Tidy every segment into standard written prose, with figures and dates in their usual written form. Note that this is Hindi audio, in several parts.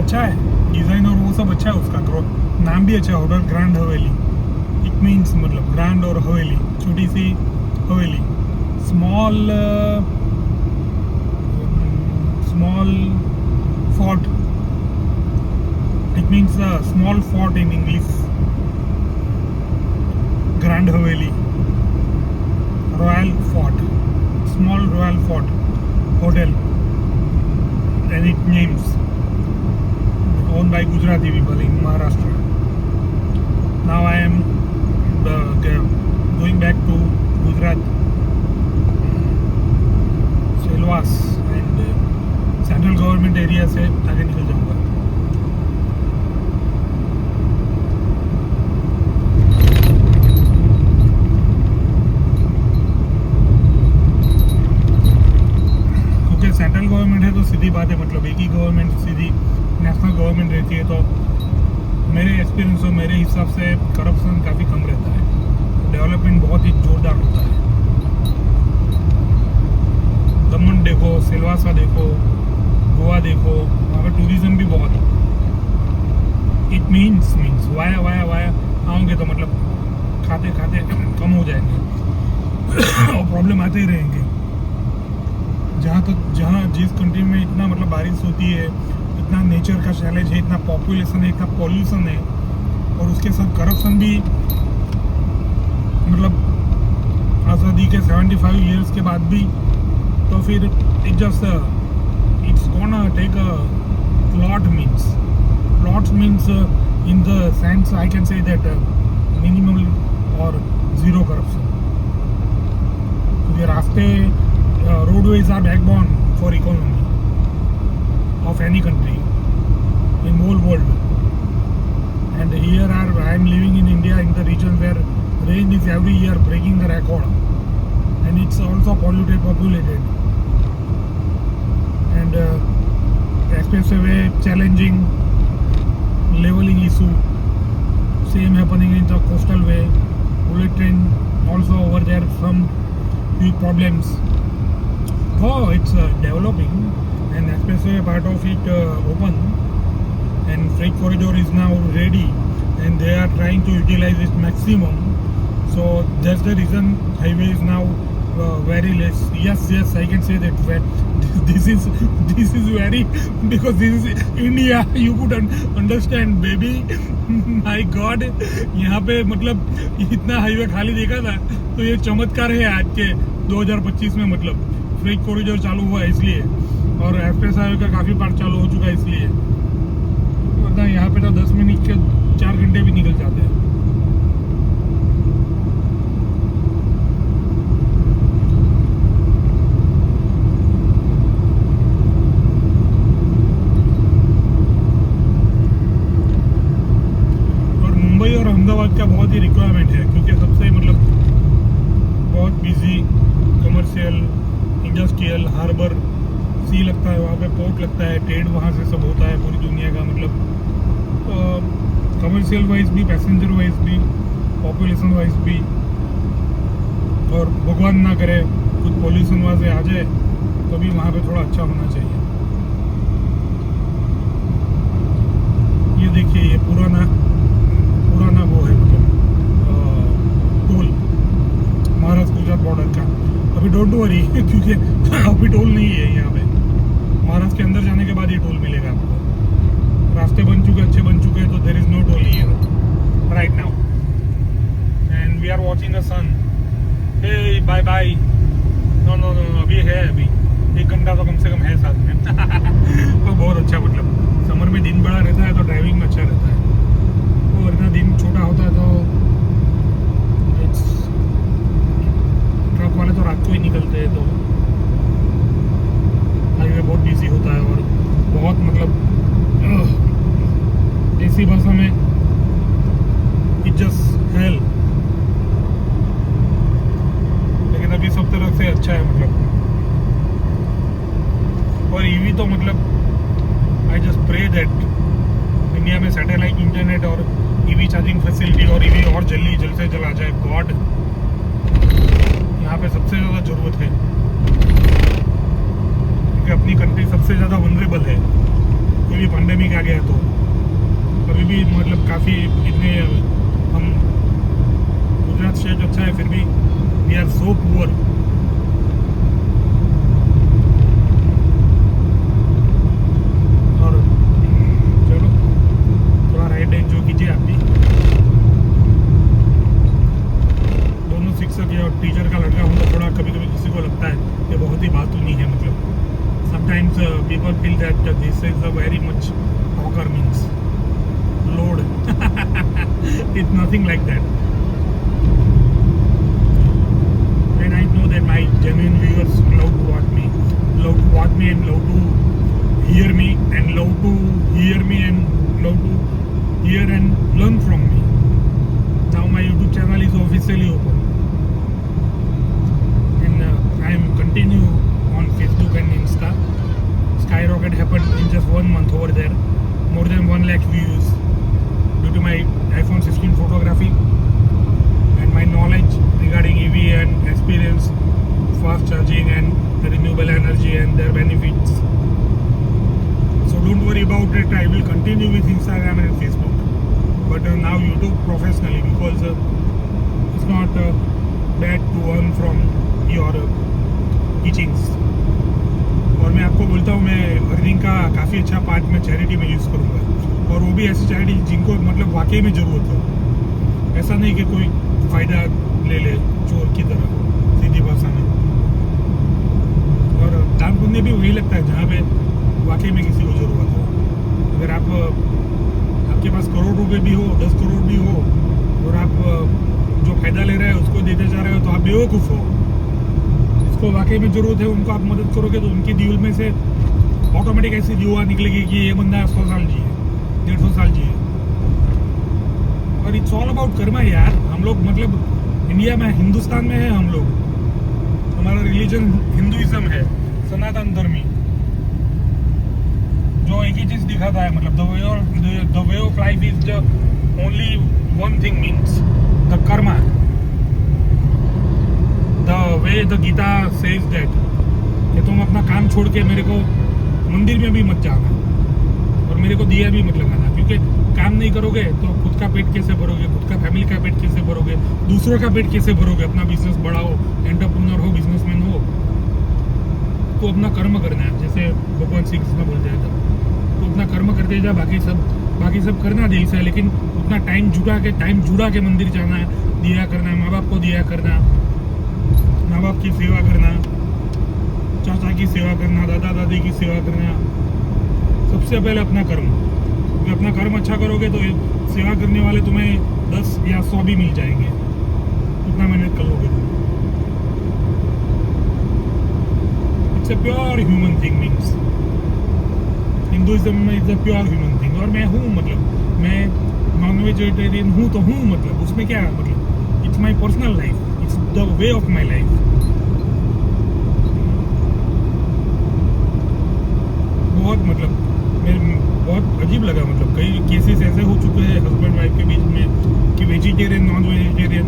अच्छा है, डिज़ाइन और वो सब अच्छा है उसका। नाम भी अच्छा है, hotel grand Haveli. It means मतलब ग्रैंड और हवेली, छोटी सी हवेली। Small fort. It means a small fort in English. Grand Haveli, Royal Fort, small Royal Fort hotel, and it names owned by Gujarati people in Maharashtra. Now I am going back to Gujarat, Silwas and central government area से आगे निकल जाऊंगा। क्योंकि सेंट्रल गवर्नमेंट है तो सीधी बात है, मतलब एक ही गवर्नमेंट, सीधी नेशनल गवर्नमेंट रहती है, तो मेरे एक्सपीरियंस और मेरे हिसाब से करप्शन काफ़ी कम रहता है, डेवलपमेंट बहुत ही जोरदार होता है। दमन देखो, सिलवासा देखो, गोवा देखो, वहाँ पर टूरिज्म भी बहुत है। इट मीन्स वाया आओगे तो मतलब खाते खाते कम हो जाएंगे और प्रॉब्लम आते ही रहेंगे। जहाँ जिस कंट्री में इतना मतलब बारिश होती है, इतना नेचर का चैलेंज है, इतना पॉपुलेशन है, इतना पॉल्यूशन है, और उसके साथ करप्शन भी, मतलब आज़ादी के 75 ईयर्स के बाद भी, तो फिर it just it's gonna take a plot means in the sense I can say that minimal or zero corruption. The रास्ते, roadways are backbone for economy of any country in whole world. And here I am living in India, in the region where rain is every year breaking the record, and it's also polluted, populated. And expressway challenging, leveling issue, same happening in the coastal way. Bullet train also over there, some big problems. Oh, it's developing, and expressway part of it open, and freight corridor is now ready, and they are trying to utilize it maximum. So that's the reason highway is now very less. Yes, I can say that. This is very, because this is India, you could understand baby. My God, यहाँ पे मतलब इतना हाईवे खाली देखा था, तो ये चमत्कार है आज के 2025 में, मतलब फ्रेट कॉरिडोर चालू हुआ है इसलिए, और एक्सप्रेस हाईवे का काफ़ी पार्ट चालू हो चुका है इसलिए, वरना यहाँ पे तो 10 मिनट के 4 घंटे भी निकल जाते हैं। मुंबई और अहमदाबाद का बहुत ही रिक्वायरमेंट है, क्योंकि सबसे मतलब बहुत बिजी कमर्शियल, इंडस्ट्रियल, हार्बर, सी लगता है वहाँ पे, पोर्ट लगता है, ट्रेड वहाँ से सब होता है पूरी दुनिया का, मतलब कमर्शियल वाइज भी, पैसेंजर वाइज भी, पॉपुलेशन वाइज भी, और भगवान ना करे कुछ पॉल्यूशन वहाँ से आ जाए तो भी वहाँ पे थोड़ा अच्छा होना चाहिए। ये देखिए, ये पुराना वो है, मतलब टोल महाराष्ट्र गुजरात बॉर्डर का। अभी डोंट वरी, क्योंकि अभी टोल नहीं है यहाँ पे, महाराष्ट्र के अंदर जाने के बाद ये टोल मिलेगा आपको। रास्ते बन चुके, अच्छे बन चुके हैं, तो there is no toll here right now, and we are watching the sun. Hey bye, no, अभी है, अभी 1 घंटा तो कम से कम है साथ में। तो बहुत अच्छा, मतलब समर में दिन बड़ा रहता है तो ड्राइविंग में अच्छा रहता है, वरना दिन छोटा होता है तो ट्रक वाले तो रात को ही निकलते हैं, तो हाईवे बहुत बिजी होता है, और बहुत मतलब देसी भाषा में इट जस्ट हेल। लेकिन अभी सब तरफ से अच्छा है, मतलब, और ईवी तो मतलब I just pray that India में सैटेलाइट इंटरनेट और ईवी चार्जिंग फैसिलिटी और ईवी और जल्द से जल्द आ जाए। गॉड, यहाँ पे सबसे ज़्यादा ज़रूरत है, क्योंकि अपनी कंट्री सबसे ज़्यादा वनरेबल है। कोई भी पैंडेमिक आ गया तो अभी भी मतलब काफ़ी इतने हम गुजरात स्टेट अच्छा है फिर भी वी आर सो पुअर। और चलो थोड़ा राइट एंजॉय कीजिए आप भी। दोनों शिक्षक या टीचर का लड़का हूँ तो थोड़ा कभी कभी किसी को लगता है कि बहुत ही बातूनी है मतलब sometimes people feel that this is a very much talker means load it's nothing like that and I know that my genuine viewers love to watch me and love to hear me and love to hear and learn from me. Now my YouTube channel is officially open and I am continue on Facebook and Insta. Skyrocket happened in just 1 month over there. More than 1 lakh views due to my iPhone 16 photography and my knowledge regarding EV and experience, fast charging and renewable energy and their benefits. So don't worry about it. I will continue with Instagram and Facebook, but now YouTube professionally because it's not bad to earn from your teachings. और मैं आपको बोलता हूँ मैं अर्निंग का काफ़ी अच्छा पार्ट मैं चैरिटी में यूज़ करूँगा और वो भी ऐसी चैरिटी जिनको मतलब वाकई में ज़रूरत हो। ऐसा नहीं कि कोई फ़ायदा ले ले चोर की तरह सीधी भाषा में। और दान पुण्य भी वही लगता है जहाँ पे वाकई में किसी को ज़रूरत हो। अगर आपके पास करोड़ रुपए भी हो 10 करोड़ भी हो और आप जो फ़ायदा ले रहे हैं उसको देते जा रहे हो तो आप बेवकूफ़ हो। जिसको वाकई में ज़रूरत है उनको आप मदद करोगे तो उनकी दिल में से ऑटोमेटिक ऐसी दुआ निकलेगी कि ये बंदा 100 साल जिए 150 साल जिए। और इट्स ऑल अबाउट कर्मा यार। हम लोग मतलब इंडिया में हिंदुस्तान में है हम लोग, हमारा रिलीजन हिंदुइज्म है, सनातन धर्मी जो एक ही चीज़ दिखाता है मतलब the way of life is the only one thing means the Karma. The way the Gita says that कि तुम अपना काम छोड़ के मेरे को मंदिर में भी मत जाना और मेरे को दिया भी मत लगाना, क्योंकि काम नहीं करोगे तो खुद का पेट कैसे भरोगे, खुद का फैमिली का पेट कैसे भरोगे, दूसरों का पेट कैसे भरोगे। अपना बिजनेस बढ़ाओ, एंटरप्रेन्योर हो, बिजनेसमैन हो तो अपना कर्म करना है। जैसे भगवान श्री कृष्ण बोलते हैं तो अपना कर्म करते जा, बाकी सब करना दिल से, लेकिन उतना टाइम जुड़ा के मंदिर जाना, दिया करना, माँ बाप को दिया करना, माँ बाप की सेवा करना, चाचा की सेवा करना, दादा दादी की सेवा करना। सबसे पहले अपना कर्म, क्योंकि अपना कर्म अच्छा करोगे तो सेवा करने वाले तुम्हें 10 या 100 भी मिल जाएंगे, उतना मेहनत कर लोगे तुम। It's a pure human thing means Hinduism में it's a pure human thing. और मैं हूँ मतलब मैं नॉन वेजिटेरियन हूँ तो हूँ, मतलब उसमें क्या मतलब it's my personal life, it's the way of my life. बहुत मतलब मेरे बहुत अजीब लगा, मतलब कई केसेस ऐसे हो चुके हैं हस्बैंड वाइफ के बीच में कि vegetarian non vegetarian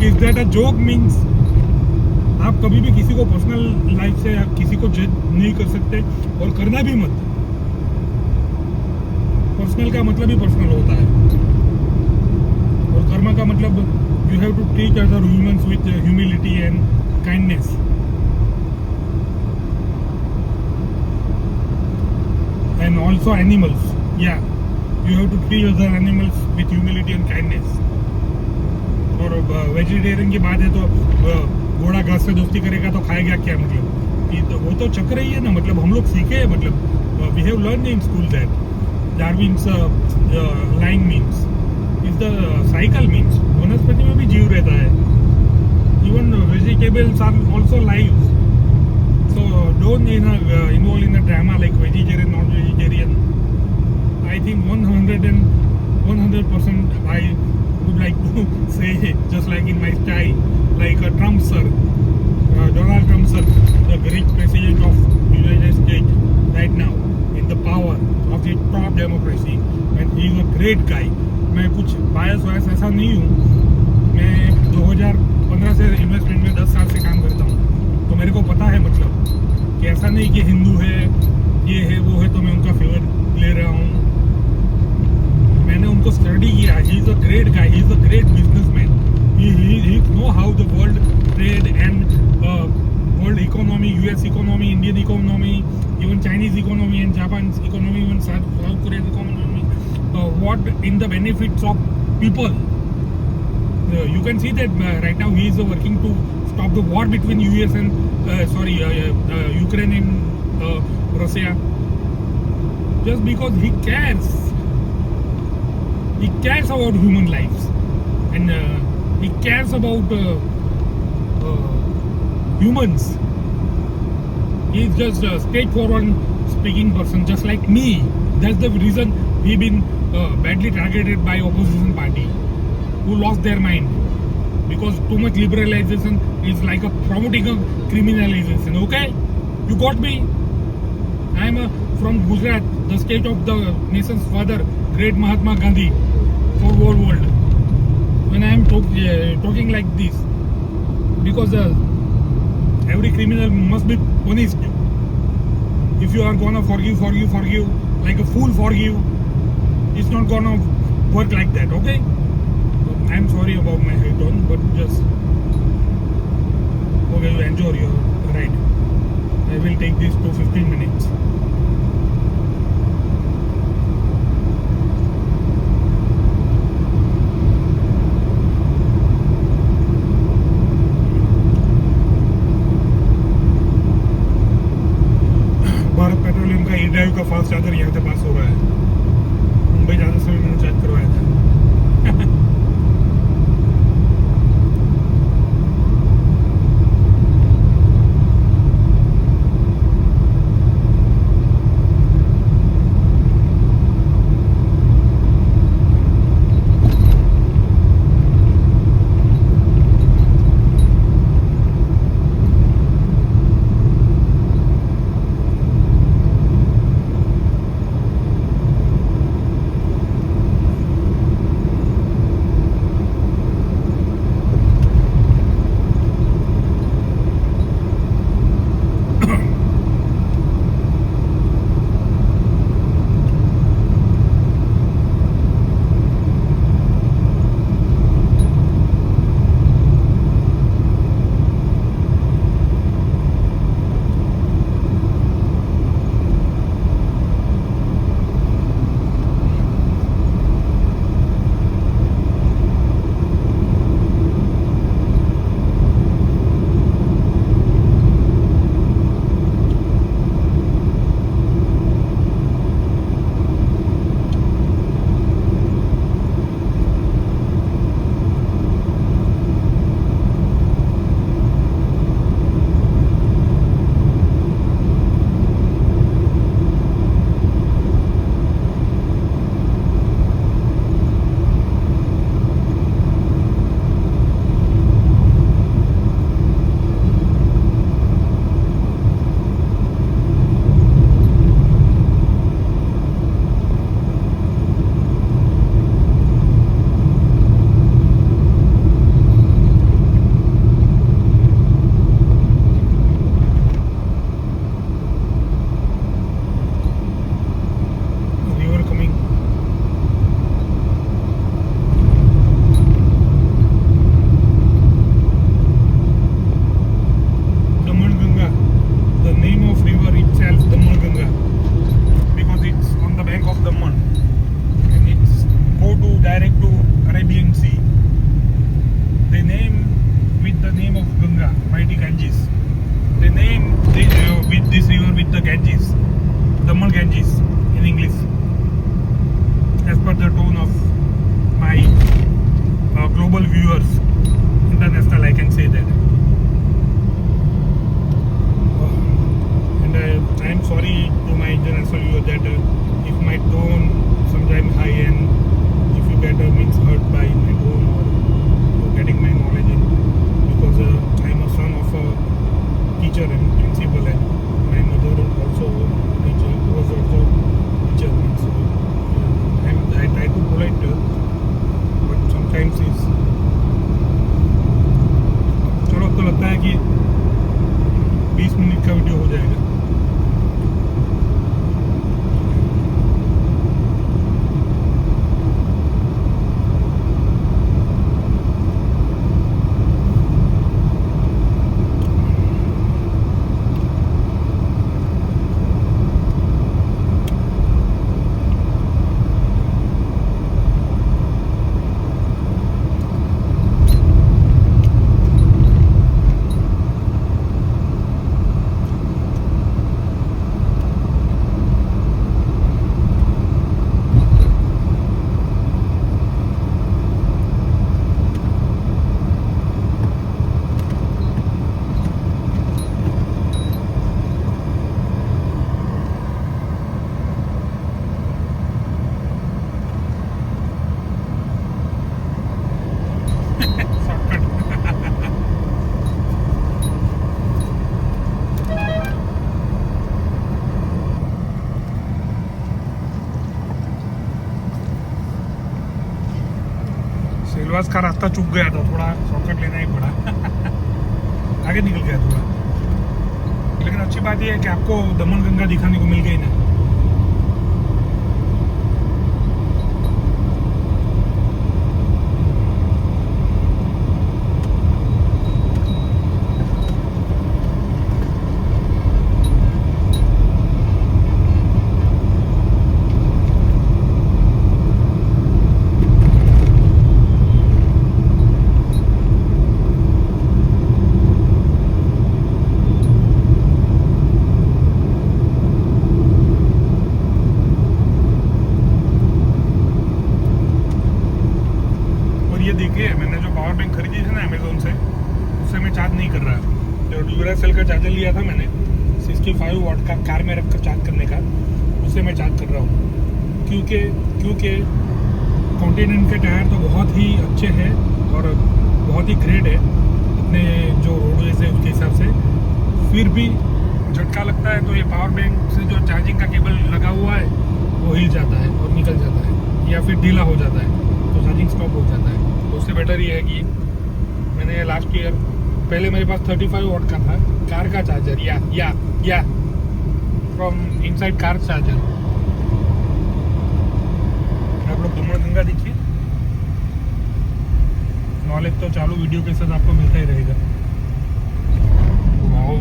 is that a joke means आप कभी भी किसी को पर्सनल लाइफ से या किसी को जज नहीं कर सकते और करना भी मत। पर्सनल का मतलब ही पर्सनल होता है और कर्म का मतलब you have to treat other humans with humility and kindness. And also animals, yeah, you have to treat other animals with humility and kindness. और वेजिटेरियन की बात है तो घोड़ा घास से दोस्ती करेगा तो खाएगा क्या, मतलब ये तो वो तो चक्र ही है ना। मतलब हम लोग सीखे हैं, मतलब we have learn in school that Darwin's line means is the cycle means वनस्पति में भी जीव रहता है, even vegetables are also live. So don't involve in a drama like vegetarian, non-vegetarian. I think 100% I would like to say, just like in my style, like Trump sir, Donald Trump sir, the great president of United States right now, in the power of the top democracy, and he is a great guy. मैं कुछ बायस वायस ऐसा नहीं हूँ। मैं 2015 से इन्वेस्टमेंट में 10 साल से काम करता हूँ, तो मेरे को पता है मतलब कि ऐसा नहीं कि हिंदू है ये है वो है तो great guy. He's a great businessman. He know how the world trade and world economy, US economy, Indian economy, even Chinese economy and Japan's economy, even South Korean economy, what in the benefits of people. You can see that right now he is working to stop the war between US and Ukraine and Russia, just because he cares. He cares about human lives, and he cares about humans. He is just a straightforward speaking person, just like me. That's the reason he been badly targeted by opposition party, who lost their mind, because too much liberalization is like a promoting a criminalization. Okay, you got me. I am from Gujarat, the state of the nation's father, great Mahatma Gandhi, for whole world. When I am talking like this, because every criminal must be punished. If you are gonna forgive like a fool forgive, it's not gonna work like that. Okay, I'm sorry about my high tone, but just okay, you enjoy your ride. I will take this to 15 minutes. Bharat petroleum का ई ड्राइव का फास्ट चार्जर यहाँ से पास हो रहा है. मुंबई ज़्यादा समय मैंने चार्ज करवाया था. देवास का रास्ता चूक गया था, थोड़ा शॉर्टकट लेना ही पड़ा। आगे निकल गया थोड़ा, लेकिन अच्छी बात यह है कि आपको दमन गंगा दिखाने को मिल गई ना। ये देखिए, मैंने जो पावर बैंक खरीदी थी ना अमेजोन से, उससे मैं चार्ज नहीं कर रहा। जो ड्यूरासेल का चार्जर लिया था मैंने 65 वाट का, कार में रख कर चार्ज करने का, उससे मैं चार्ज कर रहा हूँ। क्योंकि कॉन्टिनेंट के टायर तो बहुत ही अच्छे हैं और बहुत ही ग्रेट है अपने जो रोडवेज है उसके हिसाब से। फिर भी झटका लगता है तो ये पावर बैंक से जो चार्जिंग का केबल लगा हुआ है वो हिल जाता है और निकल जाता है, या फिर ढीला हो जाता है तो चार्जिंग स्टॉप हो जाता है। तो उससे बेटर ये है कि मैंने लास्ट ईयर, पहले मेरे पास 35 वाट का था कार का चार्जर, या फ्रॉम इनसाइड कार चार्जर। आप लोग दमन गंगा देखिए, नॉलेज तो चालू वीडियो के साथ आपको मिलता ही रहेगा। वाओ,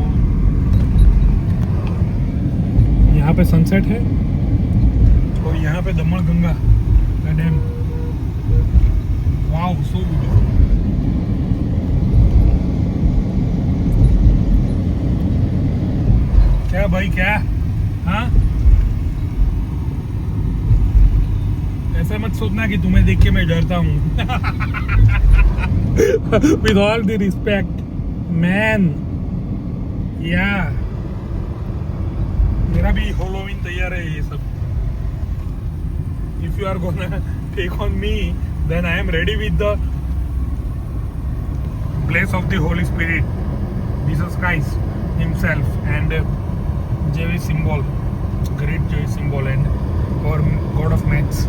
यहाँ पे सनसेट है और यहाँ पे दमन गंगा का डैम। Wow, so beautiful. क्या भाई, क्या? हाँ, ऐसा मत सोचना कि तुम्हें देख के मैं डरता हूँ। With all the respect man, या मेरा भी हेलोवीन तैयार है ये सब। If you are gonna take on me, then I am ready with the place of the Holy Spirit, Jesus Christ himself, and JV symbol, great JV symbol, and our God of Maths.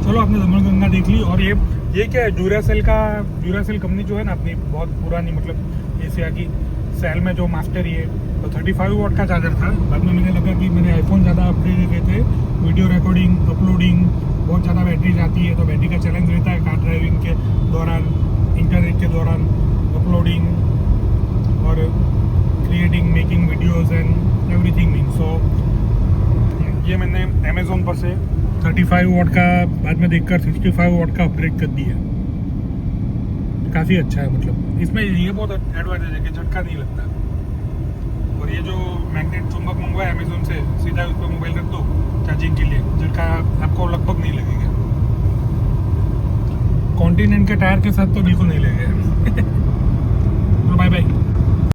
चलो, आपने दमन गंगा देख ली। और ये क्या है, ड्यूरासेल कंपनी जो है ना अपनी, बहुत पुरानी, मतलब एशिया की, सेल में जो मास्टर ये तो 35 वाट का चार्जर था। बाद में मैंने लगा कि मैंने आईफोन ज़्यादा अपग्रेड किए थे, वीडियो रिकॉर्डिंग, अपलोडिंग, बहुत ज़्यादा बैटरी जाती है, तो बैटरी का चैलेंज रहता है कार ड्राइविंग के दौरान, इंटरनेट के दौरान, अपलोडिंग और creating, making videos and everything mean. So ये मैंने अमेजोन पर से 35 वाट का बाद में देखकर 65 वाट का अपग्रेड कर दिया। काफ़ी अच्छा है, मतलब इसमें ये बहुत एडवांटेज है कि झटका नहीं लगता। और ये जो मैग्नेट चुंबक मंगवाया अमेजोन से, सीधा उस पर मोबाइल रख दो चार्जिंग के लिए, झटका आपको लगभग नहीं लगेगा। कॉन्टिनेंट के टायर के साथ तो बिल्कुल नहीं लगेगा।